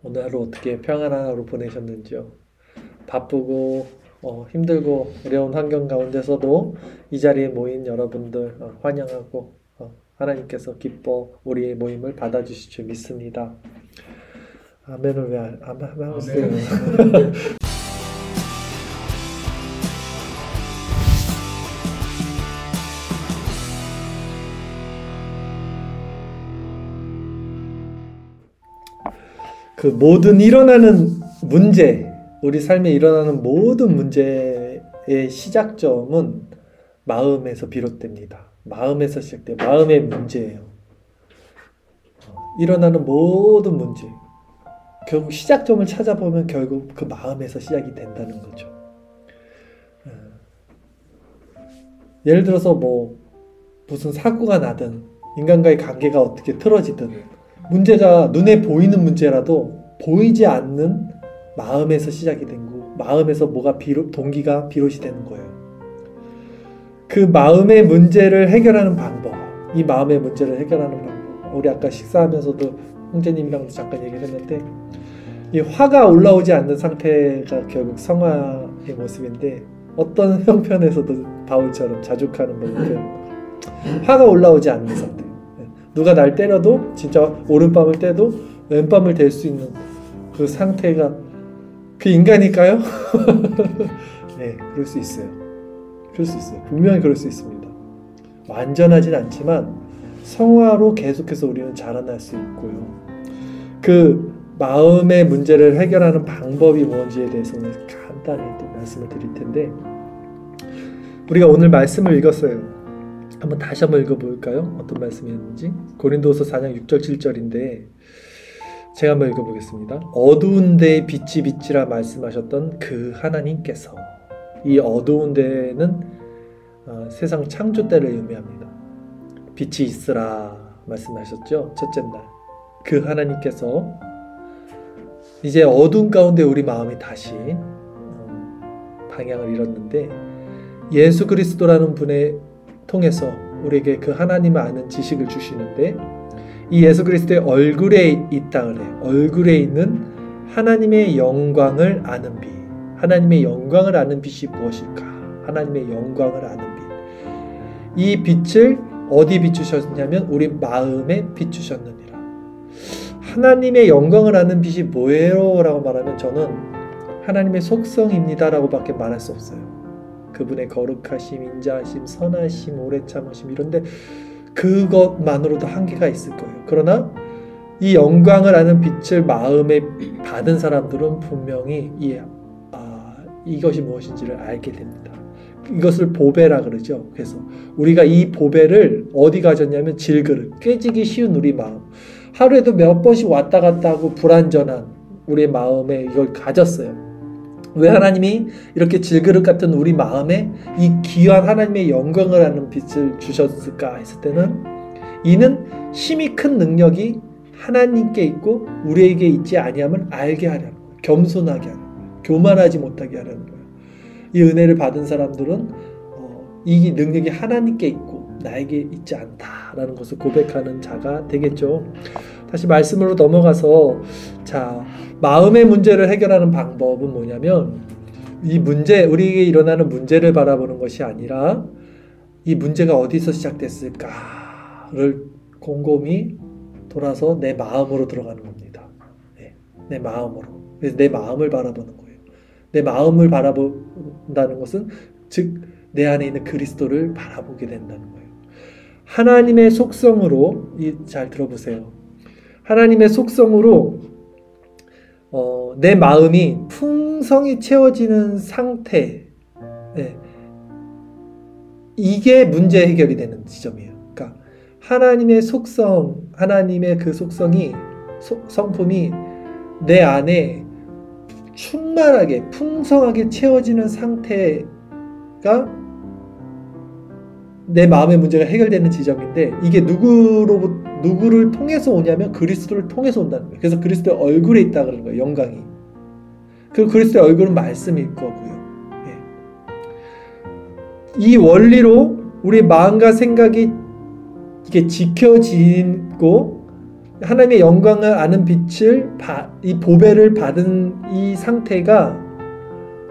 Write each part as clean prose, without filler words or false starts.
오늘 하루 어떻게 평안한 하루 보내셨는지요? 바쁘고 힘들고 어려운 환경 가운데서도 이 자리에 모인 여러분들 환영하고 하나님께서 기뻐 우리의 모임을 받아주실 줄 믿습니다. 아멘을 왜 안 하세요? 그 모든 일어나는 문제, 우리 삶에 일어나는 모든 문제의 시작점은 마음에서 비롯됩니다. 마음에서 시작돼요. 마음의 문제예요. 일어나는 모든 문제, 결국 시작점을 찾아보면 결국 그 마음에서 시작이 된다는 거죠. 예를 들어서 무슨 사고가 나든 인간과의 관계가 어떻게 틀어지든 문제가 눈에 보이는 문제라도 보이지 않는 마음에서 시작이 된 거, 마음에서 동기가 비롯이 되는 거예요. 그 마음의 문제를 해결하는 방법, 이 마음의 문제를 해결하는 방법, 우리 아까 식사하면서도 형제님이랑도 잠깐 얘기를 했는데, 이 화가 올라오지 않는 상태가 결국 성화의 모습인데, 어떤 형편에서도 바울처럼 자족하는 법을 화가 올라오지 않는 상태. 누가 날 때려도 진짜 오른밤을 떼도 왼밤을 댈 수 있는 그 상태가 그 인간일까요? 네, 그럴 수 있어요. 그럴 수 있어요. 분명히 그럴 수 있습니다. 완전하진 않지만 성화로 계속해서 우리는 자라날 수 있고요. 그 마음의 문제를 해결하는 방법이 뭔지에 대해서는 간단히 말씀을 드릴 텐데, 우리가 오늘 말씀을 읽었어요. 다시 한번 읽어볼까요? 어떤 말씀이었는지. 고린도서 4장 6절 7절인데 제가 한번 읽어보겠습니다. 어두운 데에 빛이 비치라 말씀하셨던 그 하나님께서, 이 어두운 데는 세상 창조 때를 의미합니다. 빛이 있으라 말씀하셨죠. 첫째 날 그 하나님께서 이제 어두운 가운데 우리 마음이 다시 방향을 잃었는데, 예수 그리스도라는 분의 통해서 우리에게 그 하나님을 아는 지식을 주시는데, 이 예수 그리스도의 얼굴에 있다 그래요. 얼굴에 있는 하나님의 영광을 아는 빛. 하나님의 영광을 아는 빛이 무엇일까? 하나님의 영광을 아는 빛. 이 빛을 어디 비추셨냐면 우리 마음에 비추셨느니라. 하나님의 영광을 아는 빛이 뭐예요? 라고 말하면 저는 하나님의 속성입니다 라고 밖에 말할 수 없어요. 그분의 거룩하심, 인자하심, 선하심, 오래 참으심, 이런데 그것만으로도 한계가 있을 거예요. 그러나 이 영광을 아는 빛을 마음에 받은 사람들은 분명히 이것이 무엇인지를 알게 됩니다. 이것을 보배라 그러죠. 그래서 우리가 이 보배를 어디 가졌냐면 질그릇, 깨지기 쉬운 우리 마음, 하루에도 몇 번씩 왔다 갔다 하고 불완전한 우리의 마음에 이걸 가졌어요. 왜 하나님이 이렇게 질그릇 같은 우리 마음에 이 귀한 하나님의 영광을 아는 빛을 주셨을까 했을 때는, 이는 힘이 큰 능력이 하나님께 있고 우리에게 있지 아니함을 알게 하려는 거예요. 겸손하게 하는 거예요. 교만하지 못하게 하려는 거예요. 이 은혜를 받은 사람들은 이 능력이 하나님께 있고 나에게 있지 않다라는 것을 고백하는 자가 되겠죠. 다시 말씀으로 넘어가서, 자, 마음의 문제를 해결하는 방법은 뭐냐면, 이 문제, 우리에게 일어나는 문제를 바라보는 것이 아니라 이 문제가 어디서 시작됐을까를 곰곰이 돌아서 내 마음으로 들어가는 겁니다. 네, 내 마음으로. 그래서 내 마음을 바라보는 거예요. 내 마음을 바라본다는 것은 즉 내 안에 있는 그리스도를 바라보게 된다는 거예요. 하나님의 속성으로, 잘 들어보세요. 하나님의 속성으로 내 마음이 풍성히 채워지는 상태, 이게 문제 해결이 되는 지점이에요. 그러니까 하나님의 속성, 하나님의 그 속성이, 성품이 내 안에 충만하게 풍성하게 채워지는 상태가 내 마음의 문제가 해결되는 지점인데, 이게 누구를 통해서 오냐면 그리스도를 통해서 온다는 거예요. 그래서 그리스도의 얼굴에 있다 그러는 거예요. 영광이. 그 그리스도의 얼굴은 말씀일 거고요. 이 원리로 우리 마음과 생각이 이게 지켜지고 하나님의 영광을 아는 빛을 이 보배를 받은 이 상태가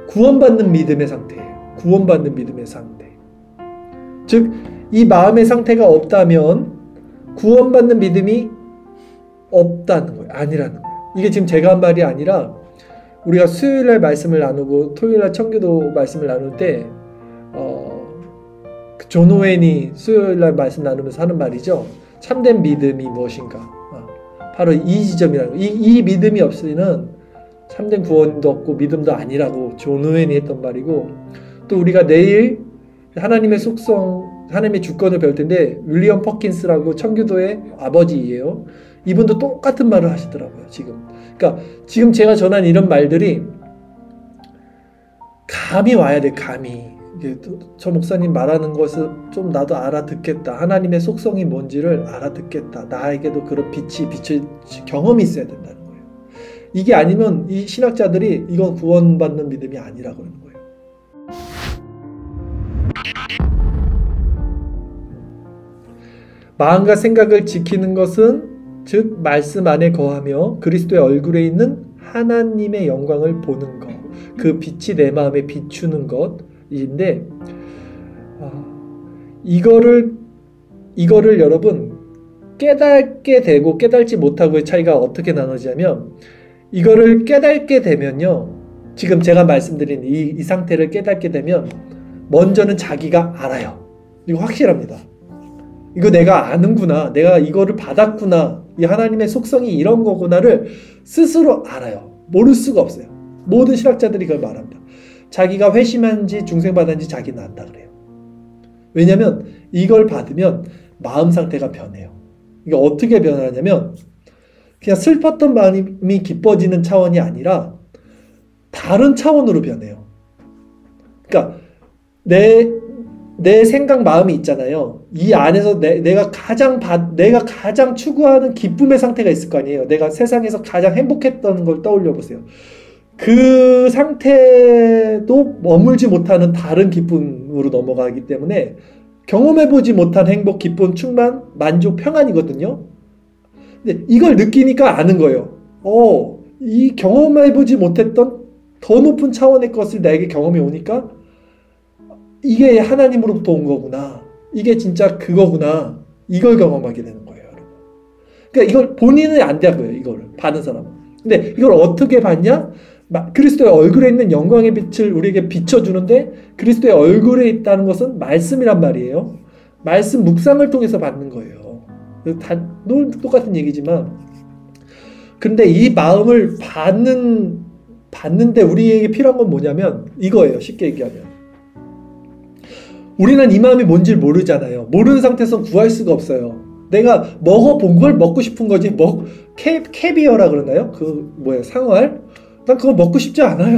구원받는 믿음의 상태예요. 구원받는 믿음의 상태. 즉 이 마음의 상태가 없다면 구원받는 믿음이 없다는 거예요. 아니라는 거예요. 이게 지금 제가 한 말이 아니라 우리가 수요일날 말씀을 나누고 토요일날 청교도 말씀을 나눌 때 존 오웬이 수요일날 말씀 나누면서 하는 말이죠. 참된 믿음이 무엇인가? 바로 이 지점이라는 거예요. 이 믿음이 없으면 참된 구원도 없고 믿음도 아니라고 존 오웬이 했던 말이고, 또 우리가 내일 하나님의 속성, 하나님의 주권을 배울 텐데 윌리엄 퍼킨스라고 청교도의 아버지예요. 이분도 똑같은 말을 하시더라고요. 그러니까 지금 제가 전한 이런 말들이 감이 와야 돼. 감이. 저 목사님 말하는 것을 좀 나도 알아듣겠다. 하나님의 속성이 뭔지를 알아듣겠다. 나에게도 그런 빛이 비춰 경험이 있어야 된다는 거예요. 이게 아니면 이 신학자들이 이건 구원받는 믿음이 아니라고 그러는 거예요. 마음과 생각을 지키는 것은 즉 말씀 안에 거하며 그리스도의 얼굴에 있는 하나님의 영광을 보는 것, 그 빛이 내 마음에 비추는 것인데, 이거를 여러분 깨닫게 되고 깨닫지 못하고의 차이가 어떻게 나눠지냐면, 이거를 깨닫게 되면요, 지금 제가 말씀드린 이 상태를 깨닫게 되면 먼저는 자기가 알아요. 이거 확실합니다. 이거 내가 아는구나, 내가 이거를 받았구나, 이 하나님의 속성이 이런 거구나를 스스로 알아요. 모를 수가 없어요. 모든 신학자들이 그걸 말합니다. 자기가 회심한지 중생받았는지 자기는 안다 그래요. 왜냐하면 이걸 받으면 마음 상태가 변해요. 이게 어떻게 변하냐면 그냥 슬펐던 마음이 기뻐지는 차원이 아니라 다른 차원으로 변해요. 그러니까 내 생각 마음이 있잖아요. 이 안에서 내가 가장 추구하는 기쁨의 상태가 있을 거 아니에요. 내가 세상에서 가장 행복했던 걸 떠올려 보세요. 그 상태도 머물지 못하는 다른 기쁨으로 넘어가기 때문에 경험해보지 못한 행복, 기쁨, 충만, 만족, 평안이거든요. 근데 이걸 느끼니까 아는 거예요. 이 경험해보지 못했던 더 높은 차원의 것을 나에게 경험이 오니까 이게 하나님으로부터 온 거구나. 이게 진짜 그거구나. 이걸 경험하게 되는 거예요, 여러분. 그러니까 이걸 본인은 안 되고요, 이걸 받은 사람은. 근데 이걸 어떻게 받냐? 그리스도의 얼굴에 있는 영광의 빛을 우리에게 비춰주는데, 그리스도의 얼굴에 있다는 것은 말씀이란 말이에요. 말씀 묵상을 통해서 받는 거예요. 다 똑같은 얘기지만, 근데 이 마음을 받는데 우리에게 필요한 건 뭐냐면 이거예요. 쉽게 얘기하면 우리는 이 마음이 뭔지 모르잖아요. 모르는 상태에서 구할 수가 없어요. 내가 먹어본 걸 먹고 싶은 거지. 캐비어라 그러나요? 상어알? 난 그거 먹고 싶지 않아요.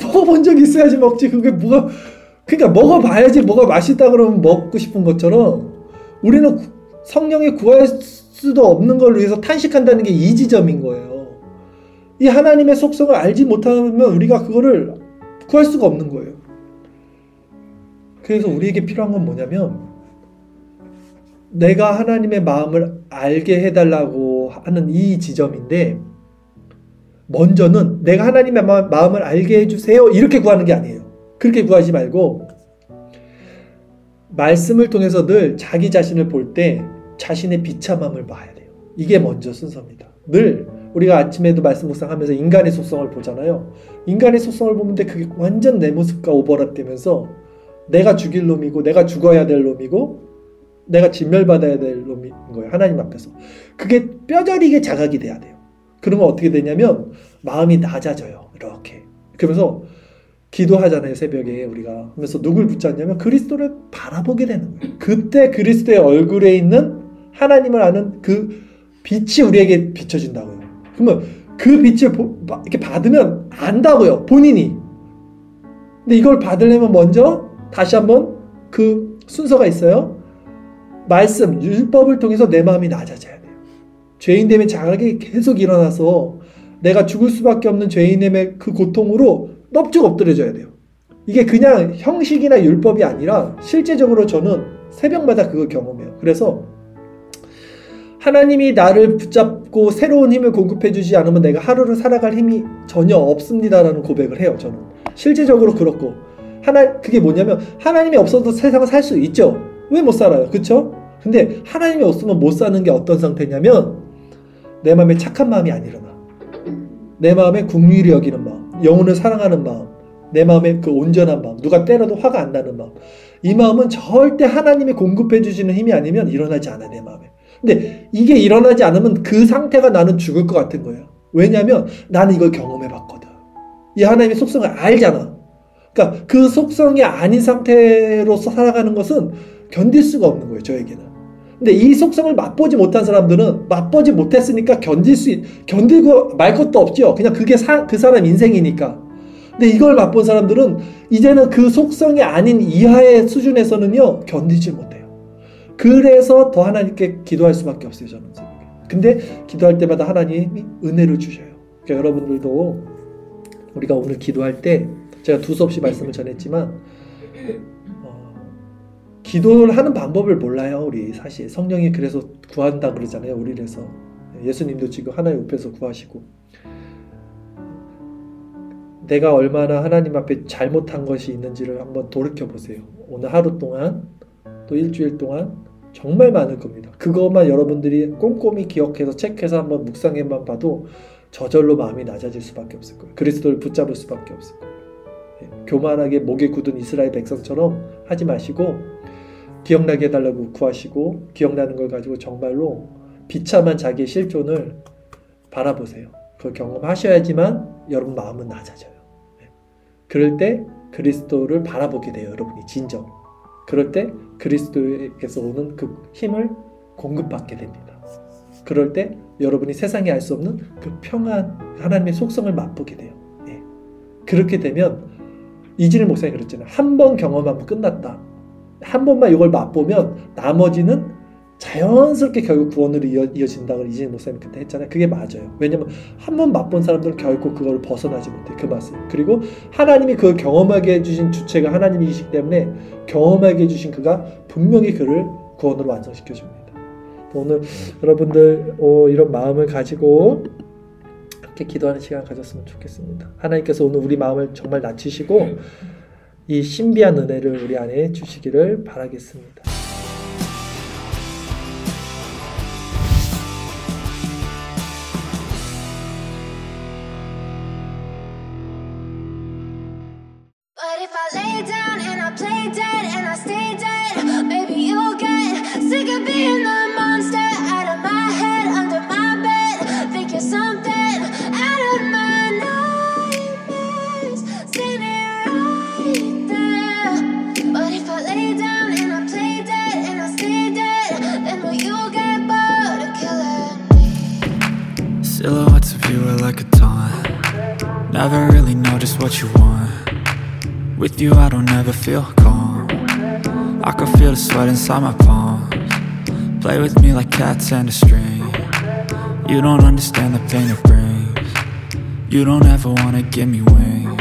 먹어본 적 있어야지 먹지. 그러니까 먹어봐야지 뭐가 맛있다 그러면 먹고 싶은 것처럼 우리는 성령에 구할 수도 없는 걸 위해서 탄식한다는 게 이 지점인 거예요. 이 하나님의 속성을 알지 못하면 우리가 그거를 구할 수가 없는 거예요. 그래서 우리에게 필요한 건 뭐냐면, 내가 하나님의 마음을 알게 해달라고 하는 이 지점인데, 먼저는 내가 하나님의 마음을 알게 해주세요 이렇게 구하는 게 아니에요. 그렇게 구하지 말고 말씀을 통해서 늘 자기 자신을 볼 때 자신의 비참함을 봐야 돼요. 이게 먼저 순서입니다. 늘 우리가 아침에도 말씀 묵상하면서 인간의 속성을 보잖아요. 인간의 속성을 보는데 그게 완전 내 모습과 오버랩되면서 내가 죽일 놈이고 내가 죽어야 될 놈이고 내가 진멸받아야 될 놈인 거예요. 하나님 앞에서. 그게 뼈저리게 자각이 돼야 돼요. 그러면 어떻게 되냐면 마음이 낮아져요. 이렇게. 그러면서 기도하잖아요. 새벽에 우리가. 그러면서 누굴 붙잡냐면 그리스도를 바라보게 되는 거예요. 그때 그리스도의 얼굴에 있는 하나님을 아는 그 빛이 우리에게 비춰진다고요. 그러면 그 빛을 이렇게 받으면 안다고요. 본인이. 근데 이걸 받으려면 먼저 다시 한번 그 순서가 있어요. 말씀, 율법을 통해서 내 마음이 낮아져야 돼요. 죄인됨의 자각이 계속 일어나서 내가 죽을 수밖에 없는 죄인됨의 그 고통으로 넙죽 엎드려져야 돼요. 이게 그냥 형식이나 율법이 아니라 실제적으로 저는 새벽마다 그걸 경험해요. 그래서 하나님이 나를 붙잡고 새로운 힘을 공급해 주지 않으면 내가 하루를 살아갈 힘이 전혀 없습니다라는 고백을 해요. 저는 실제적으로 그렇고, 그게 뭐냐면 하나님이 없어도 세상을 살 수 있죠. 왜 못 살아요? 그쵸? 근데 하나님이 없으면 못 사는 게 어떤 상태냐면 내 마음에 착한 마음이 안 일어나. 내 마음에 긍휼히 여기는 마음, 영혼을 사랑하는 마음, 내 마음에 그 온전한 마음, 누가 때려도 화가 안 나는 마음, 이 마음은 절대 하나님이 공급해 주시는 힘이 아니면 일어나지 않아, 내 마음에. 근데 이게 일어나지 않으면 그 상태가 나는 죽을 것 같은 거예요. 왜냐하면 나는 이걸 경험해 봤거든. 이 하나님의 속성을 알잖아. 그러니까 그 속성이 아닌 상태로서 살아가는 것은 견딜 수가 없는 거예요, 저에게는. 근데 이 속성을 맛보지 못한 사람들은 맛보지 못했으니까 견디고 말 것도 없죠. 그냥 그게 그 사람 인생이니까. 근데 이걸 맛본 사람들은 이제는 그 속성이 아닌 이하의 수준에서는요, 견디지 못해요. 그래서 더 하나님께 기도할 수밖에 없어요, 저는. 근데 기도할 때마다 하나님이 은혜를 주셔요. 그러니까 여러분들도 우리가 오늘 기도할 때, 제가 두서없이 말씀을 전했지만, 기도를 하는 방법을 몰라요, 우리 사실. 성령이 그래서 구한다 그러잖아요, 우리래서. 예수님도 지금 하나님 옆에서 구하시고. 내가 얼마나 하나님 앞에 잘못한 것이 있는지를 한번 돌이켜보세요. 오늘 하루 동안, 또 일주일 동안 정말 많을 겁니다. 그것만 여러분들이 꼼꼼히 기억해서 체크해서 한번 묵상해만 봐도 저절로 마음이 낮아질 수밖에 없을 거예요. 그리스도를 붙잡을 수밖에 없을 거예요. 교만하게 목에 굳은 이스라엘 백성처럼 하지 마시고 기억나게 해달라고 구하시고, 기억나는 걸 가지고 정말로 비참한 자기의 실존을 바라보세요. 그걸 경험하셔야지만 여러분 마음은 낮아져요. 그럴 때 그리스도를 바라보게 돼요, 여러분이 진정. 그럴 때 그리스도에게서 오는 그 힘을 공급받게 됩니다. 그럴 때 여러분이 세상에 알 수 없는 그 평안, 하나님의 속성을 맛보게 돼요. 그렇게 되면 이진일 목사님이 그랬잖아요. 한 번 경험하면 끝났다. 한 번만 이걸 맛보면 나머지는 자연스럽게 결국 구원으로 이어진다고 이진일 목사님 그때 했잖아요. 그게 맞아요. 왜냐면 한 번 맛본 사람들은 결코 그걸 벗어나지 못해, 그 맛을. 그리고 하나님이 그걸 경험하게 해주신 주체가 하나님이시기 때문에 경험하게 해주신 그가 분명히 그를 구원으로 완성시켜 줍니다. 오늘 여러분들 이런 마음을 가지고 함께 기도하는 시간 가졌으면 좋겠습니다. 하나님께서 오늘 우리 마음을 정말 낮추시고 이 신비한 은혜를 우리 안에 주시기를 바라겠습니다. But if I lay down and I play dead and I stay dead, maybe you'll get sick of being the monster out of my head, under my bed. Think you're something out of my nightmares, standing right there. But if I lay down and I play dead and I stay dead, then will you get bored of killing me? Silhouettes of you are like a taunt. Never really know just what you want. With you I don't ever feel calm. I can feel the sweat inside my palms. Play with me like cats and a string. You don't understand the pain it brings. You don't ever wanna give me wings.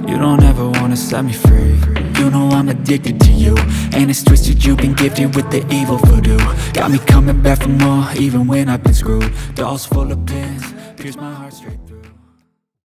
You don't ever wanna set me free. You know I'm addicted to you, and it's twisted, you've been gifted with the evil voodoo. Got me coming back for more, even when I've been screwed. Dolls full of pins, pierce my heart straight.